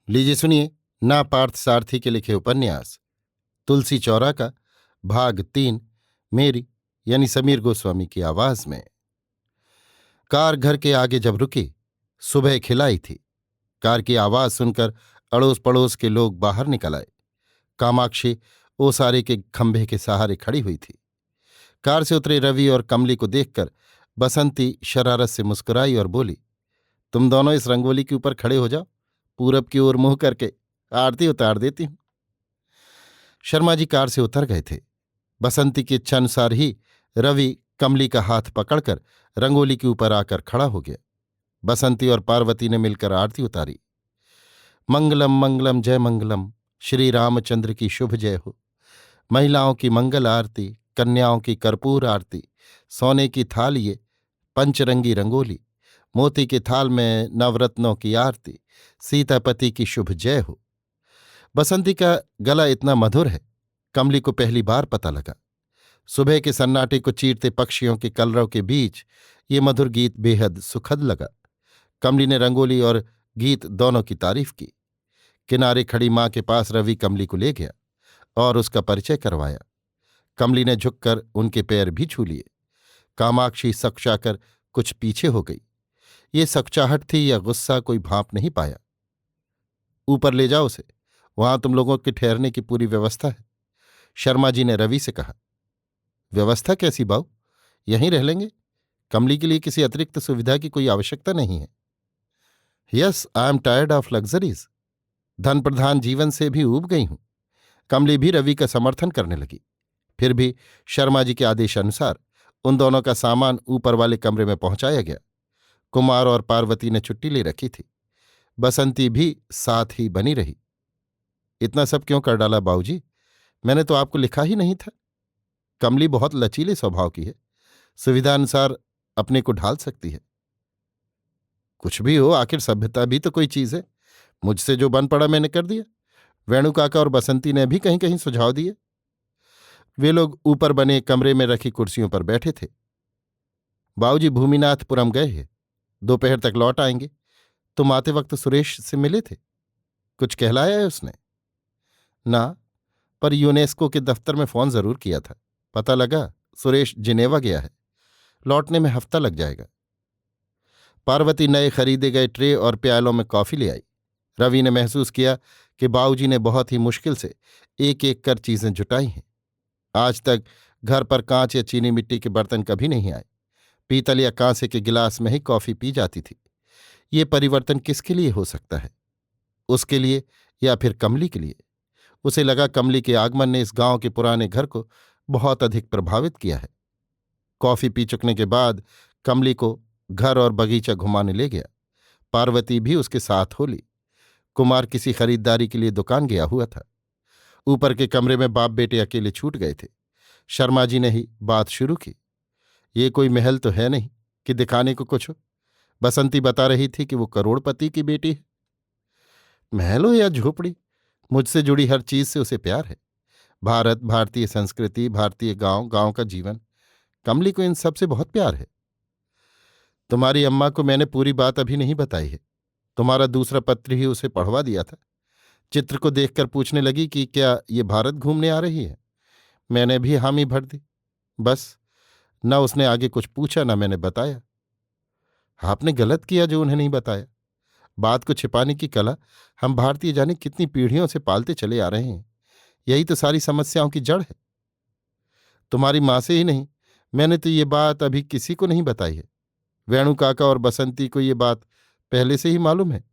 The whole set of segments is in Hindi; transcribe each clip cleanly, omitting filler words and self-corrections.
लीजिए सुनिए। ना पार्थ सारथी के लिखे उपन्यास तुलसी चौरा का भाग 3, मेरी यानी समीर गोस्वामी की आवाज में। कार घर के आगे जब रुकी, सुबह खिलाई थी। कार की आवाज सुनकर अड़ोस पड़ोस के लोग बाहर निकल आए। कामाक्षी ओसारे के खंभे के सहारे खड़ी हुई थी। कार से उतरे रवि और कमली को देखकर बसंती शरारत से मुस्कुराई और बोली, तुम दोनों इस रंगोली के ऊपर खड़े हो जाओ, पूरब की ओर मुंह करके आरती उतार देती हूं। शर्मा जी कार से उतर गए थे। बसंती की इच्छानुसार ही रवि कमली का हाथ पकड़कर रंगोली के ऊपर आकर खड़ा हो गया। बसंती और पार्वती ने मिलकर आरती उतारी। मंगलम मंगलम जय मंगलम, श्री रामचंद्र की शुभ जय हो। महिलाओं की मंगल आरती, कन्याओं की कर्पूर आरती, सोने की थाल ये पंचरंगी रंगोली, मोती के थाल में नवरत्नों की आरती, सीतापति की शुभ जय हो। बसंती का गला इतना मधुर है, कमली को पहली बार पता लगा। सुबह के सन्नाटे को चीरते पक्षियों के कलरव के बीच ये मधुर गीत बेहद सुखद लगा। कमली ने रंगोली और गीत दोनों की तारीफ की। किनारे खड़ी मां के पास रवि कमली को ले गया और उसका परिचय करवाया। कमली ने झुककर उनके पैर भी छू लिए। कामाक्षी सकचाकर कुछ पीछे हो गई। ये सकचाहट थी या गुस्सा, कोई भांप नहीं पाया। ऊपर ले जाओ उसे, वहां तुम लोगों के ठहरने की पूरी व्यवस्था है। शर्मा जी ने रवि से कहा। व्यवस्था कैसी बाऊ? यहीं रह लेंगे। कमली के लिए किसी अतिरिक्त सुविधा की कोई आवश्यकता नहीं है। Yes, I am tired of luxuries. धन प्रधान जीवन से भी ऊब गई हूं। कमली भी रवि का समर्थन करने लगी। फिर भी शर्मा जी के आदेशानुसार उन दोनों का सामान ऊपर वाले कमरे में पहुंचाया गया। कुमार और पार्वती ने छुट्टी ले रखी थी। बसंती भी साथ ही बनी रही। इतना सब क्यों कर डाला बाबूजी? मैंने तो आपको लिखा ही नहीं था। कमली बहुत लचीले स्वभाव की है, सुविधानुसार अपने को ढाल सकती है। कुछ भी हो, आखिर सभ्यता भी तो कोई चीज है। मुझसे जो बन पड़ा मैंने कर दिया। वेणु काका और बसंती ने भी कहीं कहीं सुझाव दिए। वे लोग ऊपर बने कमरे में रखी कुर्सियों पर बैठे थे। बाबूजी भूमिनाथपुरम गए हैं, दोपहर तक लौट आएंगे। तुम आते वक्त सुरेश से मिले थे? कुछ कहलाया है उसने? ना, पर यूनेस्को के दफ्तर में फोन जरूर किया था। पता लगा सुरेश जिनेवा गया है। लौटने में हफ्ता लग जाएगा। पार्वती नए खरीदे गए ट्रे और प्यालों में कॉफी ले आई। रवि ने महसूस किया कि बाबूजी ने बहुत ही मुश्किल से एक एक कर चीजें जुटाई हैं। आज तक घर पर कांच या चीनी मिट्टी के बर्तन कभी नहीं आए। पीतल या कांसे के गिलास में ही कॉफी पी जाती थी। ये परिवर्तन किसके लिए हो सकता है? उसके लिए या फिर कमली के लिए? उसे लगा कमली के आगमन ने इस गांव के पुराने घर को बहुत अधिक प्रभावित किया है। कॉफी पी चुकने के बाद कमली को घर और बगीचा घुमाने ले गया। पार्वती भी उसके साथ हो ली। कुमार किसी खरीदारी के लिए दुकान गया हुआ था। ऊपर के कमरे में बाप बेटे अकेले छूट गए थे। शर्मा जी ने ही बात शुरू की। ये कोई महल तो है नहीं कि दिखाने को कुछ हो। बसंती बता रही थी कि वो करोड़पति की बेटी है। महल हो या झोपड़ी, मुझसे जुड़ी हर चीज से उसे प्यार है। भारत, भारतीय संस्कृति, भारतीय गांव, गांव का जीवन, कमली को इन सब से बहुत प्यार है। तुम्हारी अम्मा को मैंने पूरी बात अभी नहीं बताई है। तुम्हारा दूसरा पत्र ही उसे पढ़वा दिया था। चित्र को देखकर पूछने लगी कि क्या ये भारत घूमने आ रही है। मैंने भी हामी भर दी। बस, न उसने आगे कुछ पूछा न मैंने बताया। आपने गलत किया जो उन्हें नहीं बताया। बात को छिपाने की कला हम भारतीय जाने कितनी पीढ़ियों से पालते चले आ रहे हैं। यही तो सारी समस्याओं की जड़ है। तुम्हारी माँ से ही नहीं, मैंने तो ये बात अभी किसी को नहीं बताई है। वेणु काका और बसंती को ये बात पहले से ही मालूम है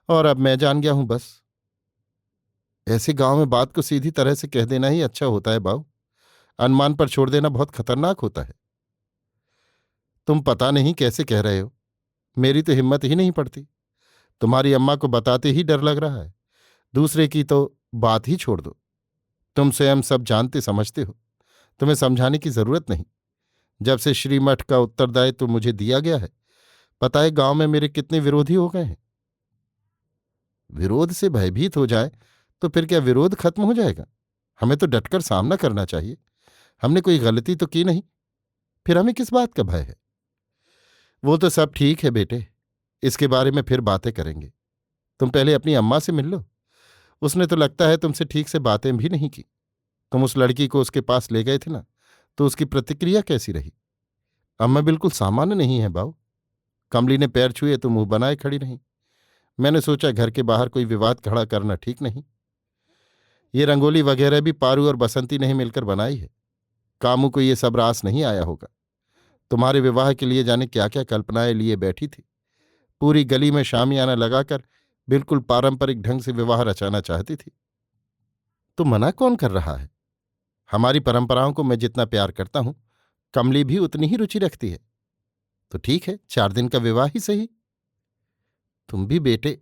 और अब मैं जान गया हूं। बस, ऐसे गांव में बात को सीधी तरह से कह देना ही अच्छा होता है बाऊ। अनुमान पर छोड़ देना बहुत खतरनाक होता है। तुम पता नहीं कैसे कह रहे हो। मेरी तो हिम्मत ही नहीं पड़ती। तुम्हारी अम्मा को बताते ही डर लग रहा है। दूसरे की तो बात ही छोड़ दो। तुम स्वयं सब जानते समझते हो। तुम्हें समझाने की जरूरत नहीं। जब से श्रीमठ का उत्तरदायित्व मुझे दिया गया है, पता है गांव में मेरे कितने विरोधी हो गए हैं। विरोध से भयभीत हो जाए तो फिर क्या विरोध खत्म हो जाएगा? हमें तो डटकर सामना करना चाहिए। हमने कोई गलती तो की नहीं, फिर हमें किस बात का भय है? वो तो सब ठीक है बेटे, इसके बारे में फिर बातें करेंगे। तुम पहले अपनी अम्मा से मिल लो। उसने तो लगता है तुमसे ठीक से बातें भी नहीं की। तुम उस लड़की को उसके पास ले गए थे ना, तो उसकी प्रतिक्रिया कैसी रही? अम्मा बिल्कुल सामान्य नहीं है बाऊ। कमली ने पैर छुए तो मुंह बनाए खड़ी रही। मैंने सोचा घर के बाहर कोई विवाद खड़ा करना ठीक नहीं। ये रंगोली वगैरह भी पारू और बसंती ने ही मिलकर बनाई है। कामू को ये सब रास नहीं आया होगा। तुम्हारे विवाह के लिए जाने क्या क्या कल्पनाएं लिए बैठी थी। पूरी गली में शामियाना लगाकर बिल्कुल पारंपरिक ढंग से विवाह रचाना चाहती थी। तो मना कौन कर रहा है? हमारी परंपराओं को मैं जितना प्यार करता हूं, कमली भी उतनी ही रुचि रखती है। तो ठीक है, 4 दिन का विवाह ही सही। तुम भी बेटे,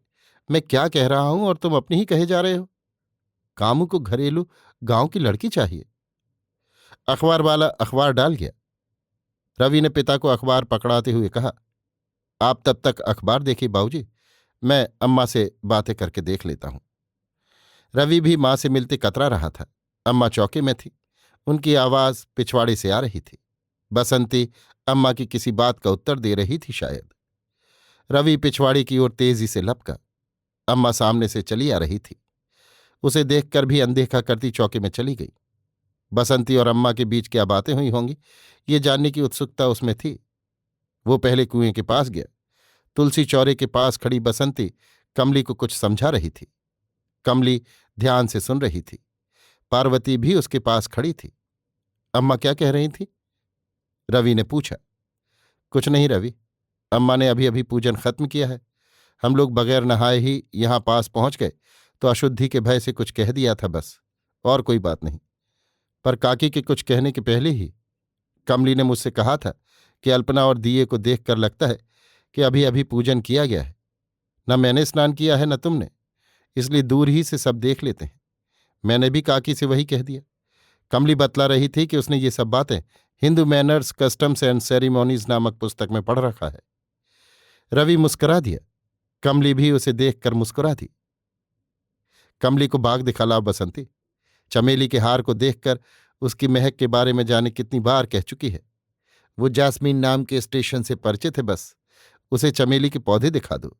मैं क्या कह रहा हूं और तुम अपनी ही कहे जा रहे हो। कामू को घरेलू गांव की लड़की चाहिए। अखबार वाला अखबार डाल गया। रवि ने पिता को अखबार पकड़ाते हुए कहा, आप तब तक अखबार देखिए बाबूजी, मैं अम्मा से बातें करके देख लेता हूं। रवि भी मां से मिलते कतरा रहा था। अम्मा चौके में थी। उनकी आवाज पिछवाड़े से आ रही थी। बसंती अम्मा की किसी बात का उत्तर दे रही थी शायद। रवि पिछवाड़े की ओर तेजी से लपका। अम्मा सामने से चली आ रही थी। उसे देखकर भी अनदेखा करती चौके में चली गई। बसंती और अम्मा के बीच क्या बातें हुई होंगी, ये जानने की उत्सुकता उसमें थी। वो पहले कुएं के पास गया। तुलसी चौरे के पास खड़ी बसंती कमली को कुछ समझा रही थी। कमली ध्यान से सुन रही थी। पार्वती भी उसके पास खड़ी थी। अम्मा क्या कह रही थी? रवि ने पूछा। कुछ नहीं रवि, अम्मा ने अभी अभी पूजन खत्म किया है। हम लोग बगैर नहाए ही यहां पास पहुंच गए तो अशुद्धि के भय से कुछ कह दिया था बस, और कोई बात नहीं। पर काकी के कुछ कहने के पहले ही कमली ने मुझसे कहा था कि अल्पना और दिए को देखकर लगता है कि अभी अभी पूजन किया गया है। न मैंने स्नान किया है न तुमने, इसलिए दूर ही से सब देख लेते हैं। मैंने भी काकी से वही कह दिया। कमली बतला रही थी कि उसने ये सब बातें Hindu manners customs and ceremonies नामक पुस्तक में पढ़ रखा है। रवि मुस्कुरा दिया। कमली भी उसे देखकर मुस्कुरा दी। कमली को बाग दिखा बसंती। चमेली के हार को देखकर उसकी महक के बारे में जाने कितनी बार कह चुकी है। वो जास्मीन नाम के स्टेशन से परिचित है, बस उसे चमेली के पौधे दिखा दो।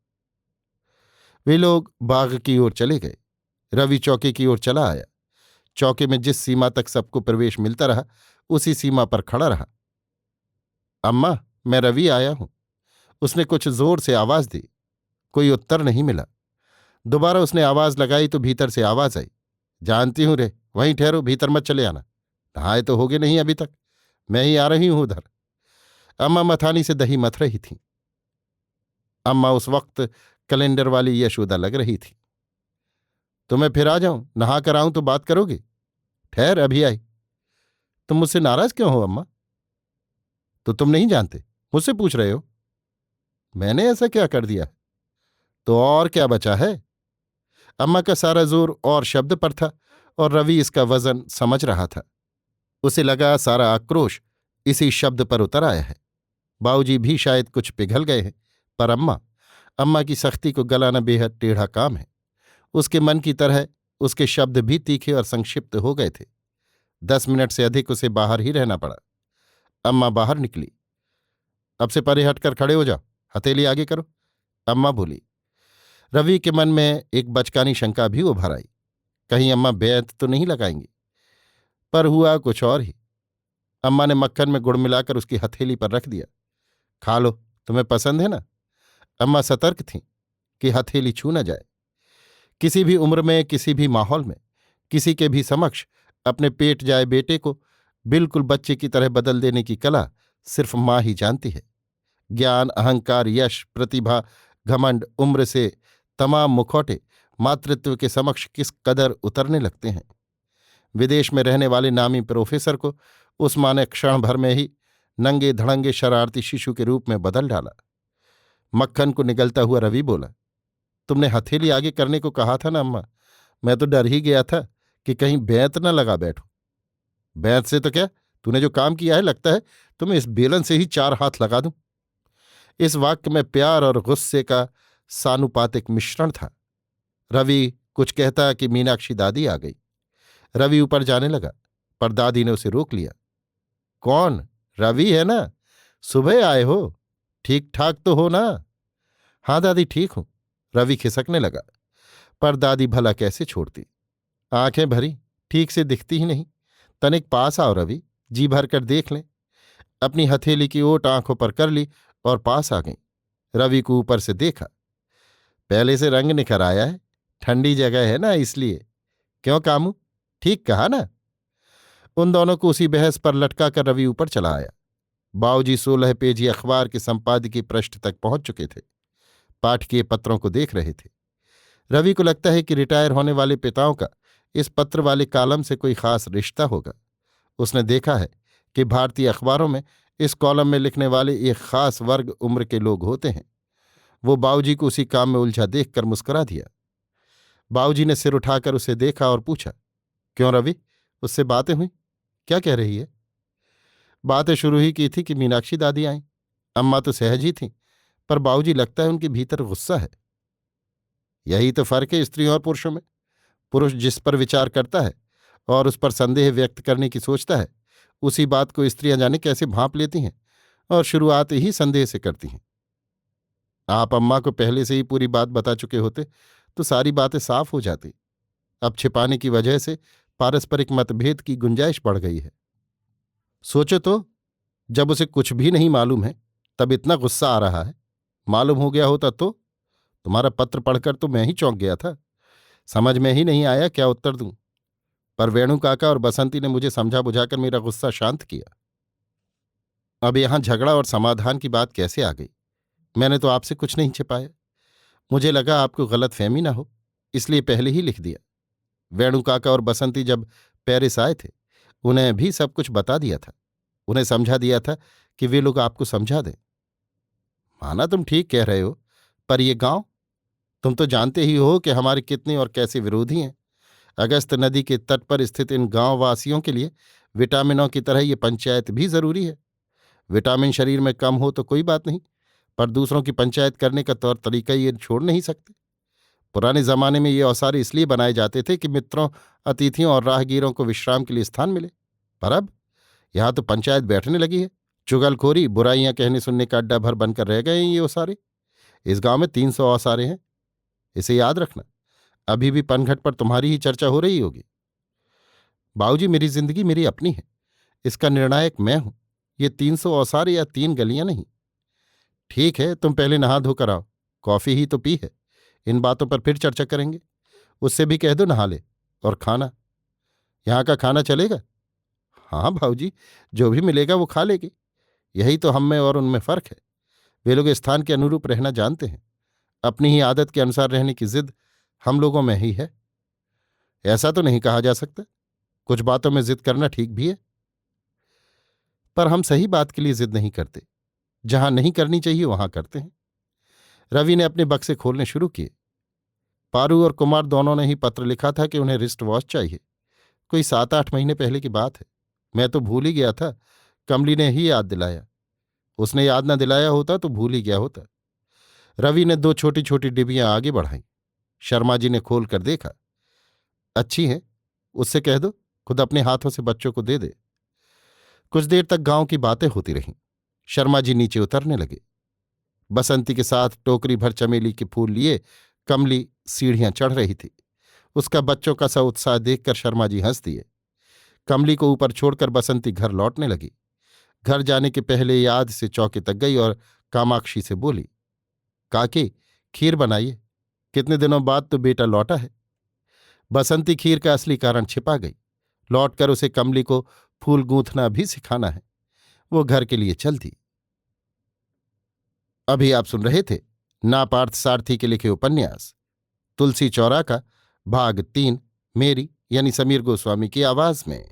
वे लोग बाग की ओर चले गए। रवि चौके की ओर चला आया। चौके में जिस सीमा तक सबको प्रवेश मिलता रहा उसी सीमा पर खड़ा रहा। अम्मा, मैं रवि आया हूं। उसने कुछ जोर से आवाज दी। कोई उत्तर नहीं मिला। दोबारा उसने आवाज लगाई तो भीतर से आवाज आई, जानती हूं रे, वहीं ठहरो, भीतर मत चले आना। नहाए तो होगे नहीं अभी तक, मैं ही आ रही हूं उधर। अम्मा मथानी से दही मथ रही थी। अम्मा उस वक्त कैलेंडर वाली यशोदा लग रही थी। तो मैं फिर आ जाऊं, नहा कर आऊं तो बात करोगे? ठहर, अभी आई। तुम मुझसे नाराज क्यों हो अम्मा? तो तुम नहीं जानते, मुझसे पूछ रहे हो? मैंने ऐसा क्या कर दिया? तो और क्या बचा है? अम्मा का सारा जोर और शब्द पर था और रवि इसका वजन समझ रहा था। उसे लगा सारा आक्रोश इसी शब्द पर उतर आया है। बाबूजी भी शायद कुछ पिघल गए हैं, पर अम्मा अम्मा की सख्ती को गलाना बेहद टेढ़ा काम है। उसके मन की तरह उसके शब्द भी तीखे और संक्षिप्त हो गए थे। 10 मिनट से अधिक उसे बाहर ही रहना पड़ा। अम्मा बाहर निकली। अब से परे हटकर खड़े हो जाओ, हथेली आगे करो, अम्मा बोली। रवि के मन में एक बचकानी शंका भी उभर आई, कहीं अम्मा बेअत तो नहीं लगाएंगी। पर हुआ कुछ और ही। अम्मा ने मक्खन में गुड़ मिलाकर उसकी हथेली पर रख दिया। खा लो, तुम्हें पसंद है ना? अम्मा सतर्क थीं कि हथेली छू न जाए। किसी भी उम्र में, किसी भी माहौल में, किसी के भी समक्ष अपने पेट जाए बेटे को बिल्कुल बच्चे की तरह बदल देने की कला सिर्फ माँ ही जानती है। ज्ञान, अहंकार, यश, प्रतिभा, घमंड, उम्र से तमाम मुखौटे मातृत्व के समक्ष किस कदर उतरने लगते हैं। विदेश में रहने वाले नामी प्रोफेसर को उस माँ ने क्षण भर में ही नंगे धड़ंगे शरारती शिशु के रूप में बदल डाला। मक्खन को निगलता हुआ रवि बोला, तुमने हथेली आगे करने को कहा था ना अम्मा, मैं तो डर ही गया था कि कहीं बेंत न लगा बैठो। बेंत से तो क्या, तूने जो काम किया है लगता है तुम्हें इस बेलन से ही 4 हाथ लगा दूं। इस वाक्य में प्यार और गुस्से का सानुपातिक मिश्रण था। रवि कुछ कहता कि मीनाक्षी दादी आ गई। रवि ऊपर जाने लगा, पर दादी ने उसे रोक लिया। कौन? रवि है ना? सुबह आए हो? ठीक ठाक तो हो ना? हाँ दादी, ठीक हूं। रवि खिसकने लगा, पर दादी भला कैसे छोड़ती। आंखें भरी, ठीक से दिखती ही नहीं। तनिक पास आओ रवि, जी भर कर देख लें। अपनी हथेली की ओट आंखों पर कर ली और पास आ गई। रवि को ऊपर से देखा। पहले से रंग निखर आया है, ठंडी जगह है ना इसलिए। क्यों कामू, ठीक कहा ना। उन दोनों को उसी बहस पर लटका कर रवि ऊपर चला आया। बाबूजी 16 पेजी अखबार के संपादकीय पृष्ठ तक पहुंच चुके थे। पाठकीय पत्रों को देख रहे थे। रवि को लगता है कि रिटायर होने वाले पिताओं का इस पत्र वाले कॉलम से कोई खास रिश्ता होगा। उसने देखा है कि भारतीय अखबारों में इस कॉलम में लिखने वाले एक खास वर्ग उम्र के लोग होते हैं। वो बाबूजी को उसी काम में उलझा देखकर मुस्कुरा दिया। बाबूजी ने सिर उठाकर उसे देखा और पूछा, क्यों रवि, उससे बातें हुई? क्या कह रही है? बातें शुरू ही की थी कि मीनाक्षी दादी आईं। अम्मा तो सहज ही थीं, पर बाबूजी लगता है उनके भीतर गुस्सा है। यही तो फर्क है स्त्रियों और पुरुषों में। पुरुष जिस पर विचार करता है और उस पर संदेह व्यक्त करने की सोचता है, उसी बात को स्त्रियां जाने कैसे भांप लेती हैं और शुरुआत ही संदेह से करती हैं। आप अम्मा को पहले से ही पूरी बात बता चुके होते तो सारी बातें साफ हो जाती। अब छिपाने की वजह से पारस्परिक मतभेद की गुंजाइश बढ़ गई है। सोचो तो, जब उसे कुछ भी नहीं मालूम है तब इतना गुस्सा आ रहा है। मालूम हो गया होता तो? तुम्हारा पत्र पढ़कर तो मैं ही चौंक गया था। समझ में ही नहीं आया क्या उत्तर दूं। पर वेणु काका और बसंती ने मुझे समझा बुझाकर मेरा गुस्सा शांत किया। अब यहां झगड़ा और समाधान की बात कैसे आ गई? मैंने तो आपसे कुछ नहीं छिपाया। मुझे लगा आपको गलतफहमी ना हो, इसलिए पहले ही लिख दिया। वेणु काका और बसंती जब पेरिस आए थे, उन्हें भी सब कुछ बता दिया था। उन्हें समझा दिया था कि वे लोग आपको समझा दें। माना तुम ठीक कह रहे हो, पर ये गांव, तुम तो जानते ही हो कि हमारे कितने और कैसे विरोधी हैं। अगस्त नदी के तट पर स्थित इन गांव वासियों के लिए विटामिनों की तरह ये पंचायत भी जरूरी है। विटामिन शरीर में कम हो तो कोई बात नहीं, पर दूसरों की पंचायत करने का तौर तरीका ये छोड़ नहीं सकते। पुराने जमाने में ये औसारे इसलिए बनाए जाते थे कि मित्रों, अतिथियों और राहगीरों को विश्राम के लिए स्थान मिले। पर अब यहां तो पंचायत बैठने लगी है। चुगलखोरी, बुराइयां कहने सुनने का अड्डा भर बनकर रह गए हैं ये ओसारे। इस गांव में 300 औसारे हैं, इसे याद रखना। अभी भी पनघट पर तुम्हारी ही चर्चा हो रही होगी। बाबूजी, मेरी जिंदगी मेरी अपनी है, इसका निर्णायक मैं हूं। ये 300 औसारे या 3 गलियां नहीं। ठीक है, तुम पहले नहा धोकर आओ। कॉफी ही तो पी है, इन बातों पर फिर चर्चा करेंगे। उससे भी कह दो नहा ले। और खाना, यहाँ का खाना चलेगा? हाँ भाऊजी, जो भी मिलेगा वो खा लेगी। यही तो हम में और उनमें फर्क है। वे लोग स्थान के अनुरूप रहना जानते हैं। अपनी ही आदत के अनुसार रहने की जिद हम लोगों में ही है। ऐसा तो नहीं कहा जा सकता, कुछ बातों में जिद करना ठीक भी है। पर हम सही बात के लिए जिद नहीं करते, जहां नहीं करनी चाहिए वहां करते हैं। रवि ने अपने बक्से खोलने शुरू किए। पारू और कुमार दोनों ने ही पत्र लिखा था कि उन्हें रिस्ट वॉच चाहिए। कोई 7-8 महीने पहले की बात है। मैं तो भूल ही गया था, कमली ने ही याद दिलाया। उसने याद न दिलाया होता तो भूल ही गया होता। रवि ने 2 छोटी छोटी डिबियां आगे बढ़ाईं। शर्मा जी ने खोल कर देखा। अच्छी हैं, उससे कह दो खुद अपने हाथों से बच्चों को दे दे। कुछ देर तक गांव की बातें होती रहीं। शर्मा जी नीचे उतरने लगे। बसंती के साथ टोकरी भर चमेली के फूल लिए कमली सीढ़ियां चढ़ रही थी। उसका बच्चों का सा उत्साह देखकर शर्मा जी हंस दिए। कमली को ऊपर छोड़कर बसंती घर लौटने लगी। घर जाने के पहले याद से चौके तक गई और कामाक्षी से बोली, काकी, खीर बनाइए, कितने दिनों बाद तो बेटा लौटा है। बसंती खीर का असली कारण छिपा गई। लौटकर उसे कमली को फूल गूंथना भी सिखाना है। वो घर के लिए चल दी। अभी आप सुन रहे थे ना पार्थ सारथी के लिखे उपन्यास तुलसी चौरा का भाग 3, मेरी यानी समीर गोस्वामी की आवाज में।